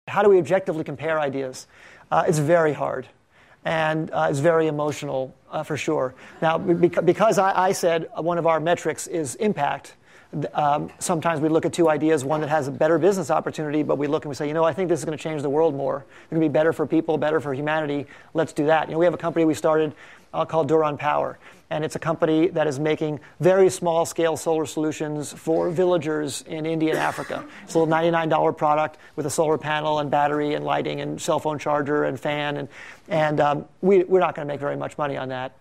How do we objectively compare ideas? It's very hard, and it's very emotional for sure. Now, because I said one of our metrics is impact, sometimes we look at two ideas, one that has a better business opportunity, but we look and we say, I think this is going to change the world more. It's going to be better for people, better for humanity. Let's do that. We have a company we started called Duron Power, and it's a company that is making very small-scale solar solutions for villagers in India and Africa. It's a little $99 product with a solar panel and battery and lighting and cell phone charger and fan, and we're not going to make very much money on that.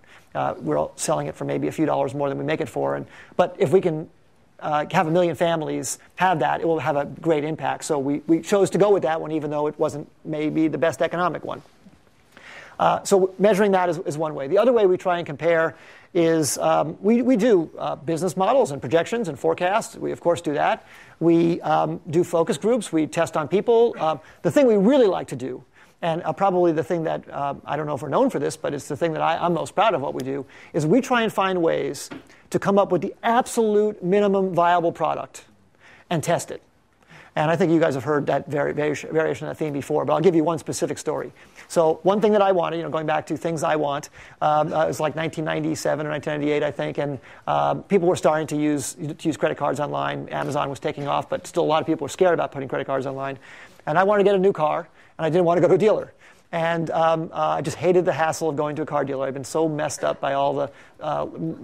We're selling it for maybe a few dollars more than we make it for, but if we can have 1 million families have that, it will have a great impact. So we chose to go with that one, even though it wasn't maybe the best economic one. So measuring that is one way. The other way we try and compare is we do business models and projections and forecasts. We, of course, do that. We do focus groups. We test on people. The thing we really like to do, and probably the thing that, I don't know if we're known for this, but it's the thing that I'm most proud of what we do, is we try and find ways to come up with the absolute minimum viable product and test it. And I think you guys have heard that variation of that theme before, but I'll give you one specific story. So one thing that I wanted, going back to things I want, it was like 1997 or 1998, I think, and people were starting to use credit cards online. Amazon was taking off, but still a lot of people were scared about putting credit cards online. And I wanted to get a new car, and I didn't want to go to a dealer. And I just hated the hassle of going to a car dealer. I've been so messed up by all the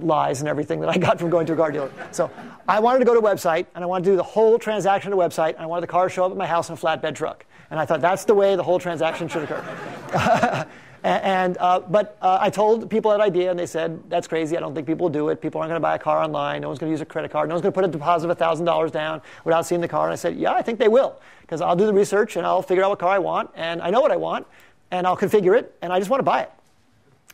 lies and everything that I got from going to a car dealer. So I wanted to go to a website, and I wanted to do the whole transaction on a website, and I wanted the car to show up at my house in a flatbed truck. And I thought that's the way the whole transaction should occur. But I told people that idea, and they said, that's crazy. I don't think people will do it. People aren't going to buy a car online. No one's going to use a credit card. No one's going to put a deposit of $1,000 down without seeing the car. And I said, yeah, I think they will, because I'll do the research, and I'll figure out what car I want, and I know what I want, and I'll configure it, and I just want to buy it.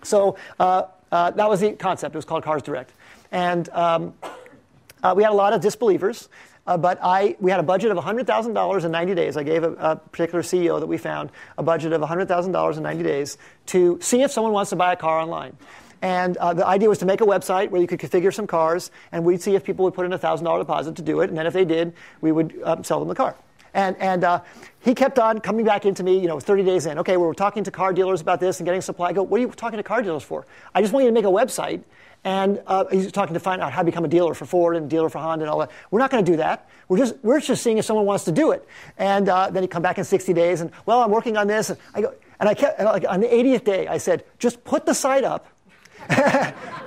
So that was the concept. It was called Cars Direct. And we had a lot of disbelievers, but we had a budget of $100,000 in 90 days. I gave a particular CEO that we found a budget of $100,000 in 90 days to see if someone wants to buy a car online. And the idea was to make a website where you could configure some cars, and we'd see if people would put in a $1,000 deposit to do it, and then if they did, we would sell them the car. And he kept on coming back into me, 30 days in. Okay, we're talking to car dealers about this and getting supply. I go, what are you talking to car dealers for? I just want you to make a website. And he's talking to find out how to become a dealer for Ford and a dealer for Honda and all that. We're not going to do that. We're just seeing if someone wants to do it. And then he'd come back in 60 days and, well, I'm working on this. And I kept, on the 80th day, I said, just put the site up.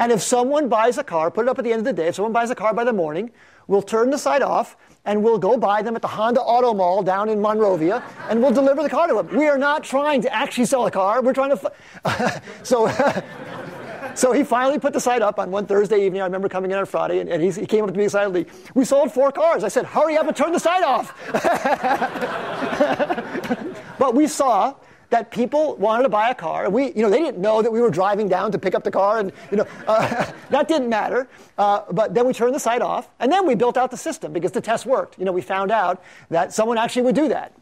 And if someone buys a car, put it up at the end of the day. If someone buys a car by the morning, we'll turn the site off, and we'll go buy them at the Honda Auto Mall down in Monrovia, and we'll deliver the car to them. We are not trying to actually sell a car. We're trying to... So he finally put the site up on one Thursday evening. I remember coming in on Friday, and he came up to me excitedly. We sold 4 cars. I said, hurry up and turn the site off. But we saw that people wanted to buy a car. And they didn't know that we were driving down to pick up the car, and that didn't matter. But then we turned the site off, and then we built out the system because the test worked. We found out that someone actually would do that.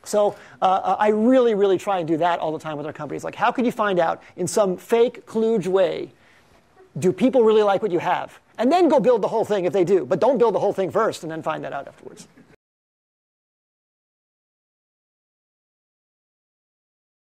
So I really, really try and do that all the time with our companies. Like, how can you find out in some fake kludge way, do people really like what you have? And then go build the whole thing if they do. But don't build the whole thing first and then find that out afterwards.